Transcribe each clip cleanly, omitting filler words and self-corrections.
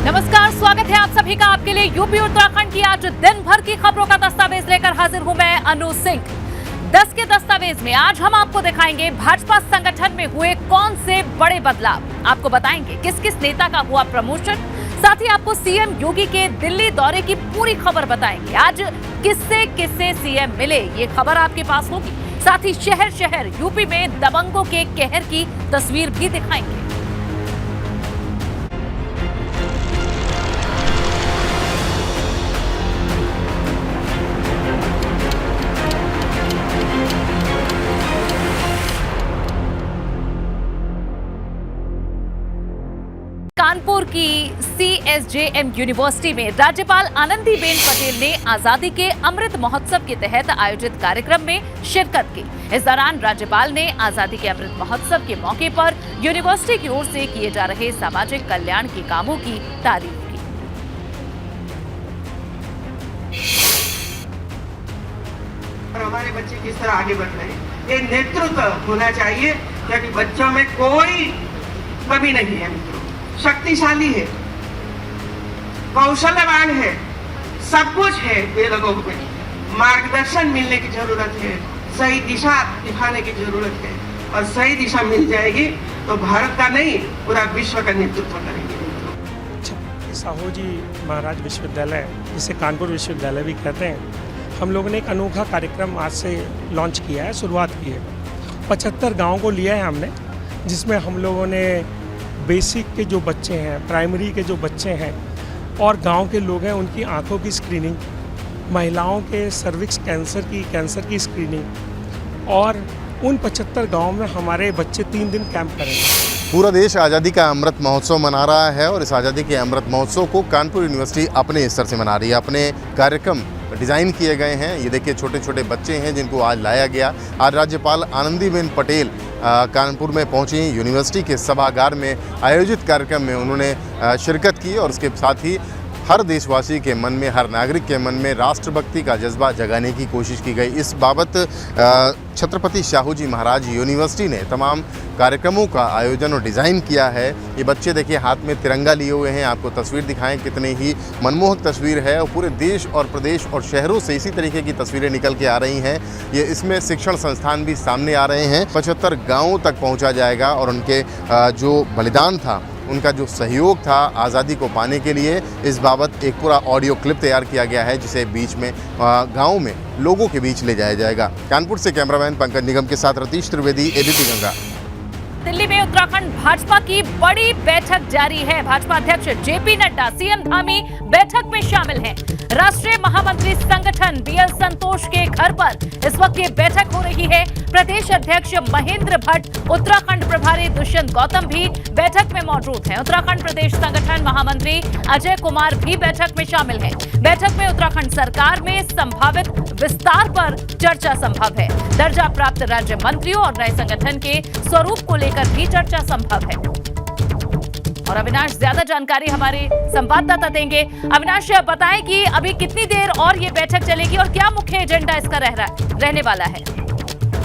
नमस्कार, स्वागत है आप सभी का आपके लिए यूपी उत्तराखंड की आज दिन भर की खबरों का दस्तावेज लेकर हाजिर हूं मैं अनु सिंह। 10 के दस्तावेज में आज हम आपको दिखाएंगे भाजपा संगठन में हुए कौन से बड़े बदलाव। आपको बताएंगे किस किस नेता का हुआ प्रमोशन, साथ ही आपको सीएम योगी के दिल्ली दौरे की पूरी खबर बताएंगे। आज किससे किससे सीएम मिले ये खबर आपके पास होगी। साथ ही शहर शहर यूपी में दबंगों के कहर की तस्वीर भी दिखाएंगे। कानपुर की CSJM यूनिवर्सिटी में राज्यपाल आनंदीबेन पटेल ने आजादी के अमृत महोत्सव के तहत आयोजित कार्यक्रम में शिरकत की। इस दौरान राज्यपाल ने आजादी के अमृत महोत्सव के मौके पर यूनिवर्सिटी की ओर से किए जा रहे सामाजिक कल्याण के कामों की तारीफ की। हमारे बच्चे किस तरह आगे बढ़ रहे हैं, ये नेतृत्व होना चाहिए, क्योंकि बच्चों में कोई कमी नहीं है। मित्रों, शक्तिशाली है, कौशलवान है, सब कुछ है। ये लोगों में मार्गदर्शन मिलने की जरूरत है, सही दिशा दिखाने की जरूरत है, और सही दिशा मिल जाएगी तो भारत का नहीं पूरा विश्व का नेतृत्व करेंगे। साहू जी महाराज विश्वविद्यालय, जिसे कानपुर विश्वविद्यालय भी कहते हैं, हम लोगों ने एक अनोखा कार्यक्रम आज से लॉन्च किया है, शुरुआत की है। 75 गाँव को लिया है हमने, जिसमें हम लोगों ने बेसिक के जो बच्चे हैं, प्राइमरी के जो बच्चे हैं और गांव के लोग हैं, उनकी आंखों की स्क्रीनिंग, महिलाओं के सर्विक्स कैंसर की स्क्रीनिंग, और उन 75 गांव में हमारे बच्चे 3 दिन कैंप करेंगे। पूरा देश आज़ादी का अमृत महोत्सव मना रहा है और इस आज़ादी के अमृत महोत्सव को कानपुर यूनिवर्सिटी अपने स्तर से मना रही है। अपने कार्यक्रम डिज़ाइन किए गए हैं। ये देखिए, छोटे छोटे बच्चे हैं जिनको आज लाया गया। आज राज्यपाल आनंदीबेन पटेल कानपुर में पहुंची। यूनिवर्सिटी के सभागार में आयोजित कार्यक्रम में उन्होंने शिरकत की और उसके साथ ही हर देशवासी के मन में, हर नागरिक के मन में राष्ट्रभक्ति का जज्बा जगाने की कोशिश की गई। इस बाबत छत्रपति शाहू जी महाराज यूनिवर्सिटी ने तमाम कार्यक्रमों का आयोजन और डिज़ाइन किया है। ये बच्चे देखिए हाथ में तिरंगा लिए हुए हैं। आपको तस्वीर दिखाएं, कितनी ही मनमोहक तस्वीर है, और पूरे देश और प्रदेश और शहरों से इसी तरीके की तस्वीरें निकल के आ रही हैं। ये इसमें शिक्षण संस्थान भी सामने आ रहे हैं। 75 गाँवों तक पहुँचा जाएगा और उनके जो बलिदान था, उनका जो सहयोग था आज़ादी को पाने के लिए, इस बाबत एक पूरा ऑडियो क्लिप तैयार किया गया है, जिसे बीच में गाँव में लोगों के बीच ले जाया जाएगा। कानपुर से कैमरामैन पंकज निगम के साथ रतीश त्रिवेदी, एबीपी गंगा। दिल्ली में उत्तराखंड भाजपा की बड़ी बैठक जारी है। भाजपा अध्यक्ष जेपी नड्डा, सीएम धामी बैठक में शामिल हैं। राष्ट्रीय महामंत्री संगठन बीएल संतोष के घर पर इस वक्त ये बैठक हो रही है। प्रदेश अध्यक्ष महेंद्र भट्ट, उत्तराखंड प्रभारी दुष्यंत गौतम भी बैठक में मौजूद हैं। उत्तराखंड प्रदेश संगठन महामंत्री अजय कुमार भी बैठक में शामिल हैं। बैठक में उत्तराखंड सरकार में संभावित विस्तार पर चर्चा संभव है। दर्जा प्राप्त राज्य मंत्रियों और नए संगठन के स्वरूप को लेकर भी चर्चा संभव है। और अविनाश ज्यादा जानकारी हमारे संवाददाता देंगे। अविनाश, बताएं कि अभी कितनी देर और ये बैठक चलेगी और क्या मुख्य एजेंडा इसका रहने वाला है?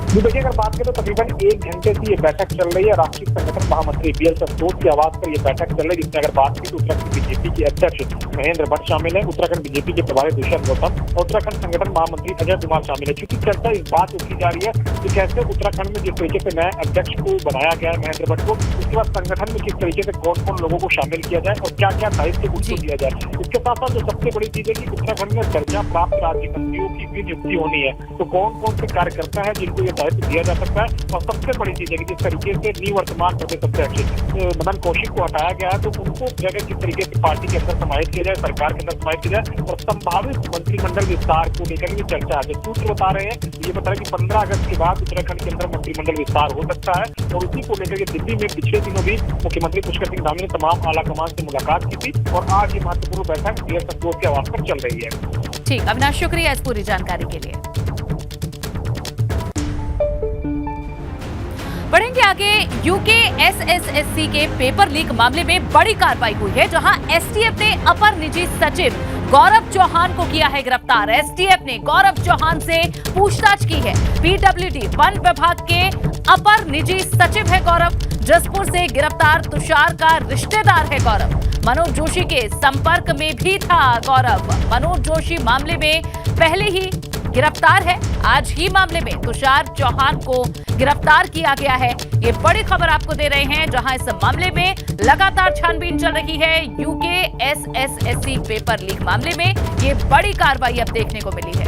देखिए, अगर बात करें तो तकरीबन 1 घंटे से ये बैठक चल रही है। राष्ट्रीय संगठन महामंत्री बीएल संतोष की आवाज पर ये बैठक चल रही है, जिसमें अगर बात की तो उत्तराखंड बीजेपी के अध्यक्ष महेंद्र भट्ट शामिल है, उत्तराखंड बीजेपी के प्रभारी दुष्यंत गौतम और उत्तराखंड संगठन महामंत्री अजय कुमार शामिल है। क्योंकि चर्चा इस बात की जा रही है कि कैसे उत्तराखंड में जिस तरीके से नए अध्यक्ष को बनाया गया है महेंद्र भट्ट को, उसके बाद संगठन में किस तरीके से कौन कौन लोगों को शामिल किया जाए और क्या क्या दायित्व उनको दिया जाए। इसके साथ साथ जो सबसे बड़ी चीज है कि उत्तराखंड में दर्जा प्राप्त राज्य मंत्रियों की भी नियुक्ति होनी है, तो कौन कौन से कार्यकर्ता है जिनको ये दायित्व दिया जा सकता है। और सबसे बड़ी चीज है कि जिस तरीके से निवर्तमान प्रदेश अध्यक्ष मदन कौशिक को हटाया गया है, तो उनको जगह किस तरीके से पार्टी के अंदर समाहित किया जाए, सरकार के अंदर समाहित किया जाए, और संभावित मंत्रिमंडल विस्तार को लेकर भी चर्चा है। सूत्र बता रहे हैं, ये बता रहे हैं कि 15 अगस्त के बाद उत्तराखंड के अंदर मंत्रिमंडल विस्तार हो सकता है, और उसी को लेकर दिल्ली में पिछले दिनों भी मुख्यमंत्री पुष्कर सिंह धामी ने तमाम आला कमान से मुलाकात की थी, और आज ये महत्वपूर्ण बैठक बीएल संतोष के आवास पर चल रही है। ठीक, अविनाश, शुक्रिया इस पूरी जानकारी के लिए। बढ़ेंगे आगे। यूके एसएसएससी के पेपर लीक मामले में बड़ी कार्रवाई हुई है, जहां एसटीएफ ने अपर निजी सचिव गौरव चौहान को किया है गिरफ्तार। एसटीएफ ने गौरव चौहान से पूछताछ की है। पीडब्ल्यूडी वन विभाग के अपर निजी सचिव है गौरव। जसपुर से गिरफ्तार तुषार का रिश्तेदार है गौरव। मनोज जोशी के संपर्क में भी था गौरव। मनोज जोशी मामले में पहले ही गिरफ्तार है। आज ही मामले में तुषार चौहान को गिरफ्तार किया गया है। ये बड़ी खबर आपको दे रहे हैं, जहां इस मामले में लगातार छानबीन चल रही है। यूके SSSC पेपर लीक मामले में ये बड़ी कार्रवाई अब देखने को मिली है।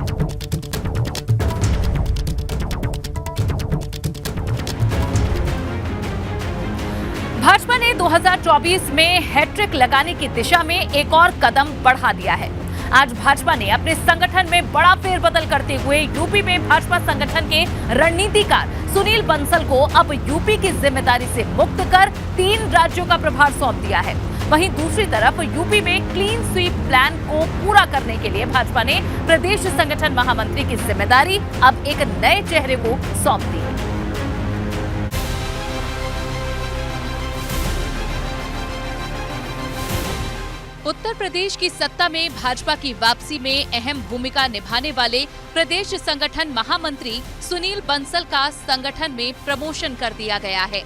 भाजपा ने 2024 में हैट्रिक लगाने की दिशा में एक और कदम बढ़ा दिया है। आज भाजपा ने अपने संगठन में बड़ा फेरबदल करते हुए यूपी में भाजपा संगठन के रणनीतिकार सुनील बंसल को अब यूपी की जिम्मेदारी से मुक्त कर 3 राज्यों का प्रभार सौंप दिया है। वहीं दूसरी तरफ यूपी में क्लीन स्वीप प्लान को पूरा करने के लिए भाजपा ने प्रदेश संगठन महामंत्री की जिम्मेदारी अब एक नए चेहरे को सौंप दी है। उत्तर प्रदेश की सत्ता में भाजपा की वापसी में अहम भूमिका निभाने वाले प्रदेश संगठन महामंत्री सुनील बंसल का संगठन में प्रमोशन कर दिया गया है।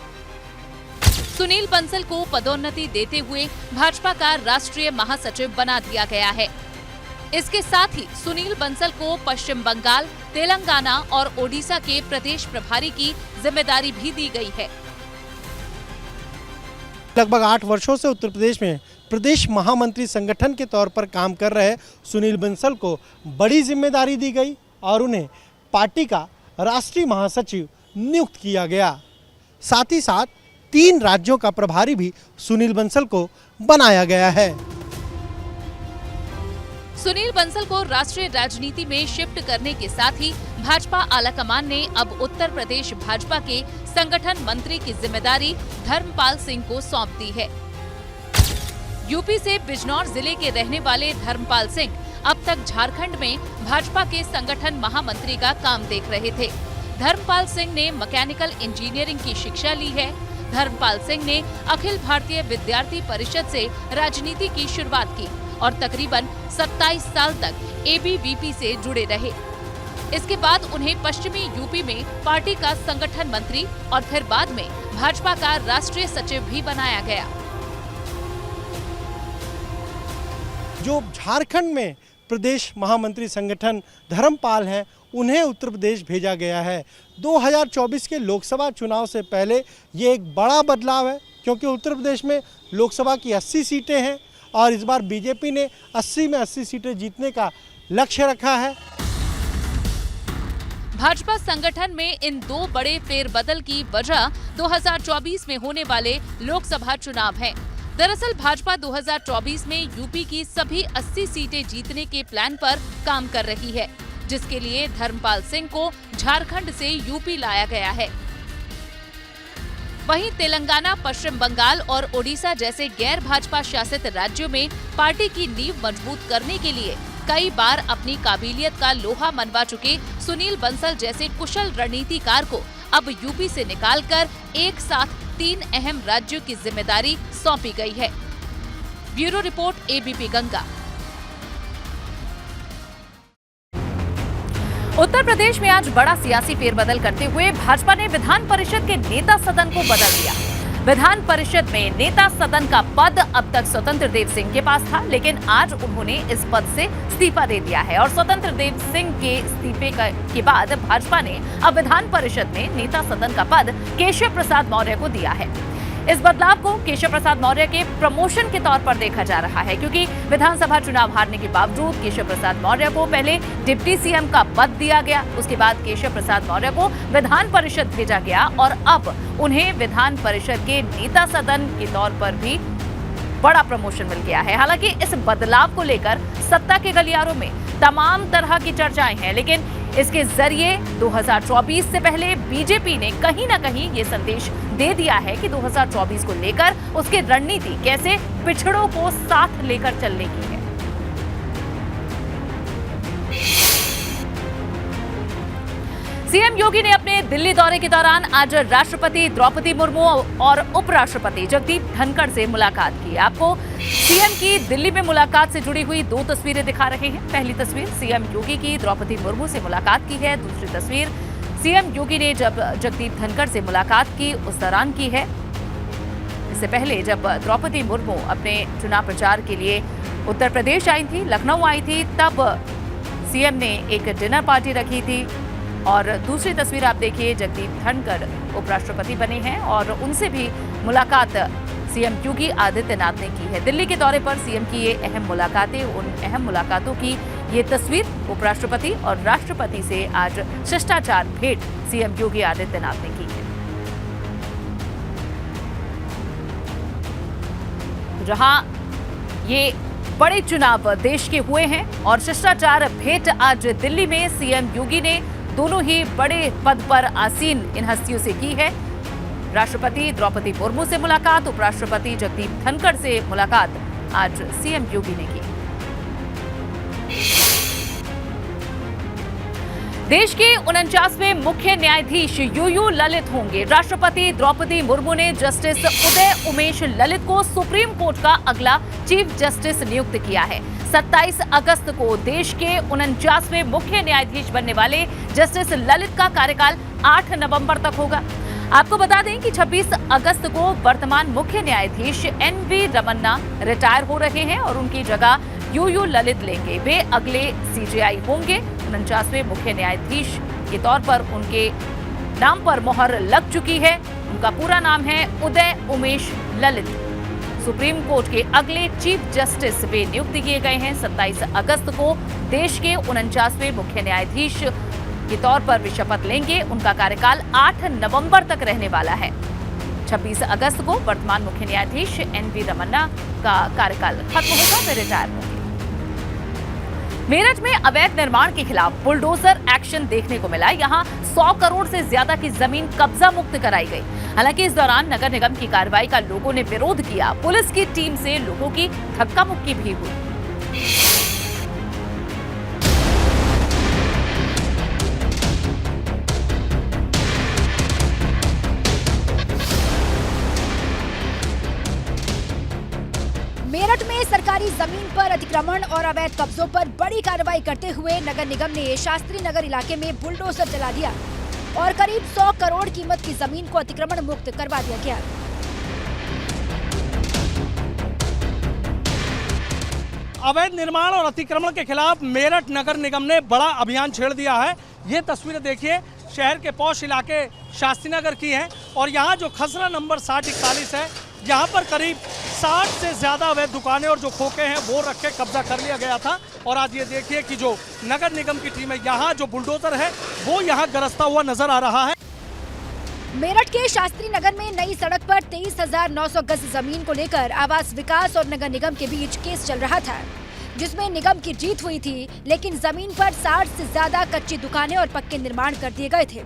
सुनील बंसल को पदोन्नति देते हुए भाजपा का राष्ट्रीय महासचिव बना दिया गया है। इसके साथ ही सुनील बंसल को पश्चिम बंगाल, तेलंगाना और ओडिशा के प्रदेश प्रभारी की जिम्मेदारी भी दी गई है। लगभग 8 वर्षों से उत्तर प्रदेश में प्रदेश महामंत्री संगठन के तौर पर काम कर रहे सुनील बंसल को बड़ी जिम्मेदारी दी गई और उन्हें पार्टी का राष्ट्रीय महासचिव नियुक्त किया गया। साथ ही साथ 3 राज्यों का प्रभारी भी सुनील बंसल को बनाया गया है। सुनील बंसल को राष्ट्रीय राजनीति में शिफ्ट करने के साथ ही भाजपा आलाकमान ने अब उत्तर प्रदेश भाजपा के संगठन मंत्री की जिम्मेदारी धर्मपाल सिंह को सौंप दी है। यूपी से बिजनौर जिले के रहने वाले धर्मपाल सिंह अब तक झारखंड में भाजपा के संगठन महामंत्री का काम देख रहे थे। धर्मपाल सिंह ने मैकेनिकल इंजीनियरिंग की शिक्षा ली है। धर्मपाल सिंह ने अखिल भारतीय विद्यार्थी परिषद से राजनीति की शुरुआत की और तकरीबन 27 साल तक ABVP से जुड़े रहे। इसके बाद उन्हें पश्चिमी यूपी में पार्टी का संगठन मंत्री और फिर बाद में भाजपा का राष्ट्रीय सचिव भी बनाया गया। जो झारखंड में प्रदेश महामंत्री संगठन धर्मपाल हैं, उन्हें उत्तर प्रदेश भेजा गया है। 2024 के लोकसभा चुनाव से पहले ये एक बड़ा बदलाव है, क्योंकि उत्तर प्रदेश में लोकसभा की 80 सीटें हैं और इस बार बीजेपी ने 80 में 80 सीटें जीतने का लक्ष्य रखा है। भाजपा संगठन में इन 2 बड़े फेरबदल की वजह 2024 में होने वाले लोकसभा चुनाव है। दरअसल भाजपा 2024 में यूपी की सभी 80 सीटें जीतने के प्लान पर काम कर रही है, जिसके लिए धर्मपाल सिंह को झारखंड से यूपी लाया गया है। वहीं तेलंगाना, पश्चिम बंगाल और ओडिशा जैसे गैर भाजपा शासित राज्यों में पार्टी की नींव मजबूत करने के लिए कई बार अपनी काबिलियत का लोहा मनवा चुके सुनील बंसल जैसे कुशल रणनीतिकार को अब यूपी से निकालकर एक साथ 3 अहम राज्यों की जिम्मेदारी सौंपी गई है। Bureau report ABP Ganga. Uttar Pradesh में आज बड़ा सियासी फेरबदल करते हुए भाजपा ने विधान परिषद के नेता सदन को बदल दिया। विधान परिषद में नेता सदन का पद अब तक स्वतंत्र देव सिंह के पास था, लेकिन आज उन्होंने इस पद से इस्तीफा दे दिया है और स्वतंत्र देव सिंह के इस्तीफे के बाद भाजपा ने अब विधान परिषद में नेता सदन का पद केशव प्रसाद मौर्य को दिया है। इस बदलाव को केशव प्रसाद मौर्य के प्रमोशन के तौर पर देखा जा रहा है, क्योंकि विधानसभा चुनाव हारने के बावजूद केशव प्रसाद मौर्य को पहले डिप्टी CM का पद दिया गया, उसके बाद केशव प्रसाद मौर्य को विधान परिषद भेजा गया और अब उन्हें विधान परिषद के नेता सदन के तौर पर भी बड़ा प्रमोशन मिल गया है। हालांकि इस बदलाव को लेकर सत्ता के गलियारों में तमाम तरह की चर्चाएं हैं, लेकिन इसके जरिए 2024 से पहले बीजेपी ने कहीं ना कहीं ये संदेश दे दिया है कि 2024 को लेकर उसकी रणनीति कैसे पिछड़ों को साथ लेकर चलने की है। सीएम योगी ने अपने दिल्ली दौरे के दौरान आज राष्ट्रपति द्रौपदी मुर्मू और उपराष्ट्रपति जगदीप धनखड़ से मुलाकात की। आपको सीएम की दिल्ली में मुलाकात से जुड़ी हुई 2 तस्वीरें दिखा रहे हैं। पहली तस्वीर सीएम योगी की द्रौपदी मुर्मू से मुलाकात की है। दूसरी तस्वीर सीएम योगी ने जब जगदीप धनखड़ से मुलाकात की उस दौरान की है। इससे पहले जब द्रौपदी मुर्मू अपने चुनाव प्रचार के लिए उत्तर प्रदेश आई थी, लखनऊ आई थी, तब सीएम ने एक डिनर पार्टी रखी थी। और दूसरी तस्वीर आप देखिए, जगदीप धनखड़ उपराष्ट्रपति बने हैं और उनसे भी मुलाकात सीएम योगी आदित्यनाथ ने की है। दिल्ली के दौरे पर सीएम की ये अहम मुलाकातें, उन अहम मुलाकातों की ये तस्वीर उपराष्ट्रपति और राष्ट्रपति से आज शिष्टाचार भेंट सीएम योगी आदित्यनाथ ने की है। जहां ये बड़े चुनाव देश के हुए हैं और शिष्टाचार भेंट आज दिल्ली में सीएम योगी ने दोनों ही बड़े पद पर आसीन इन हस्तियों से की है। राष्ट्रपति द्रौपदी मुर्मू से मुलाकात, उपराष्ट्रपति जगदीप धनखड़ से मुलाकात आज सीएम योगी ने की। देश के 49वें मुख्य न्यायाधीश यूयू ललित होंगे। राष्ट्रपति द्रौपदी मुर्मू ने जस्टिस उदय उमेश ललित को सुप्रीम कोर्ट का अगला चीफ जस्टिस नियुक्त किया है। 27 अगस्त को देश के 49वें मुख्य न्यायाधीश बनने वाले जस्टिस ललित का कार्यकाल 8 नवंबर तक होगा। आपको बता दें कि 26 अगस्त को वर्तमान मुख्य न्यायाधीश एनवी रमन्ना रिटायर हो रहे हैं और उनकी जगह यूयू ललित लेंगे। वे अगले सीजेआई होंगे। 49वें मुख्य न्यायाधीश के तौर पर उनके नाम पर मोहर लग चुकी है। उनका पूरा नाम है उदय उमेश ललित। सुप्रीम कोर्ट के अगले चीफ जस्टिस वे नियुक्त किए गए हैं। 27 अगस्त को देश के 49वें मुख्य न्यायाधीश के तौर पर वे शपथ लेंगे। उनका कार्यकाल 8 नवंबर तक रहने वाला है। 26 अगस्त को वर्तमान मुख्य न्यायाधीश एनवी रमन्ना का कार्यकाल खत्म होगा, वे रिटायर होंगे। मेरठ में अवैध निर्माण के खिलाफ बुलडोजर एक्शन देखने को मिला। यहां 100 करोड़ से ज्यादा की जमीन कब्जा मुक्त कराई गई। हालांकि इस दौरान नगर निगम की कार्रवाई का लोगों ने विरोध किया। पुलिस की टीम से लोगों की धक्का मुक्की भी हुई। मेरठ में सरकारी जमीन पर अतिक्रमण और अवैध कब्जों पर बड़ी कार्रवाई करते हुए नगर निगम ने शास्त्री नगर इलाके में बुलडोजर चला दिया और करीब 100 करोड़ कीमत की जमीन को अतिक्रमण मुक्त करवा दिया गया। अवैध निर्माण और अतिक्रमण के खिलाफ मेरठ नगर निगम ने बड़ा अभियान छेड़ दिया है। ये तस्वीरें देखिए, शहर के पौष इलाके शास्त्री नगर की हैं और यहाँ जो खसरा नंबर 6041 है, यहाँ पर करीब 60 से ज्यादा अवैध दुकानें और जो खोखे हैं वो रख के कब्जा कर लिया गया था। और आज ये देखिए कि जो नगर निगम की टीम है, यहाँ जो बुलडोजर है वो यहाँ गरजता हुआ नजर आ रहा है। मेरठ के शास्त्री नगर में नई सड़क पर 23,900 गज जमीन को लेकर आवास विकास और नगर निगम के बीच केस चल रहा था, जिसमें निगम की जीत हुई थी। लेकिन जमीन पर 60 से ज्यादा कच्ची दुकानें और पक्के निर्माण कर दिए गए थे।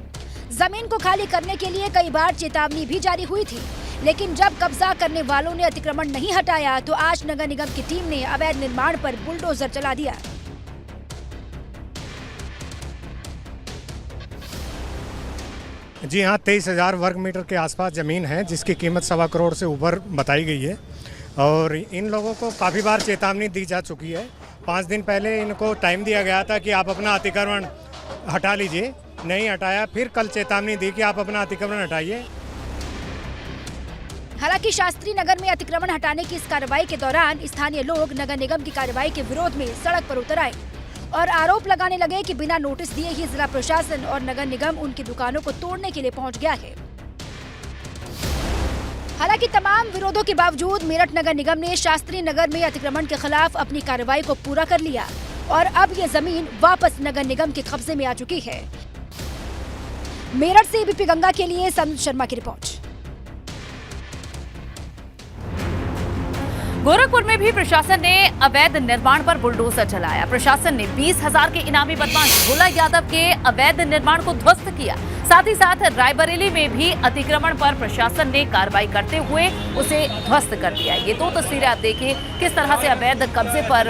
जमीन को खाली करने के लिए कई बार चेतावनी भी जारी हुई थी, लेकिन जब कब्जा करने वालों ने अतिक्रमण नहीं हटाया तो आज नगर निगम की टीम ने अवैध निर्माण पर बुलडोजर चला दिया। जी हाँ, 23,000 वर्ग मीटर के आसपास ज़मीन है जिसकी कीमत 1.25 करोड़ से ऊपर बताई गई है और इन लोगों को काफ़ी बार चेतावनी दी जा चुकी है। 5 दिन पहले इनको टाइम दिया गया था कि आप अपना अतिक्रमण हटा लीजिए, नहीं हटाया। फिर कल चेतावनी दी कि आप अपना अतिक्रमण हटाइए। हालांकि शास्त्री नगर में अतिक्रमण हटाने की इस कार्रवाई के दौरान स्थानीय लोग नगर निगम की कार्रवाई के विरोध में सड़क पर उतर आए और आरोप लगाने लगे कि बिना नोटिस दिए ही जिला प्रशासन और नगर निगम उनकी दुकानों को तोड़ने के लिए पहुंच गया है। हालांकि तमाम विरोधों के बावजूद मेरठ नगर निगम ने शास्त्री नगर में अतिक्रमण के खिलाफ अपनी कार्रवाई को पूरा कर लिया और अब ये जमीन वापस नगर निगम के कब्जे में आ चुकी है। मेरठ से एबीपी गंगा के लिए सनुज शर्मा की रिपोर्ट। गोरखपुर में भी प्रशासन ने अवैध निर्माण पर बुलडोजर चलाया। प्रशासन ने 20,000 के इनामी बदमाश भोला यादव के अवैध निर्माण को ध्वस्त किया। साथ ही साथ रायबरेली में भी अतिक्रमण पर प्रशासन ने कार्रवाई करते हुए उसे ध्वस्त कर दिया। ये 2 तस्वीरें आप देखिए किस तरह से अवैध कब्जे पर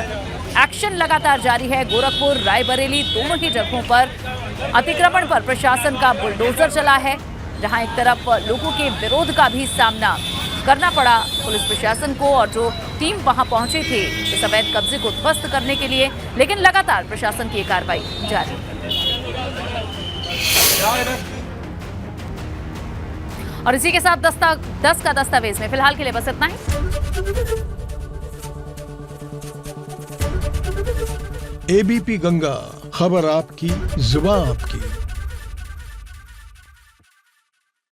एक्शन लगातार जारी है। गोरखपुर, रायबरेली दोनों ही जगहों पर अतिक्रमण पर प्रशासन का बुलडोजर चला है, जहां एक तरफ लोगों के विरोध का भी सामना करना पड़ा पुलिस प्रशासन को, और जो टीम वहां पहुंची थी इस अवैध कब्जे को ध्वस्त करने के लिए, लेकिन लगातार प्रशासन की कार्रवाई जारी है। और इसी के साथ 10 का दस्तावेज में फिलहाल के लिए बस इतना ही। एबीपी गंगा, खबर आपकी, जुबान आपकी।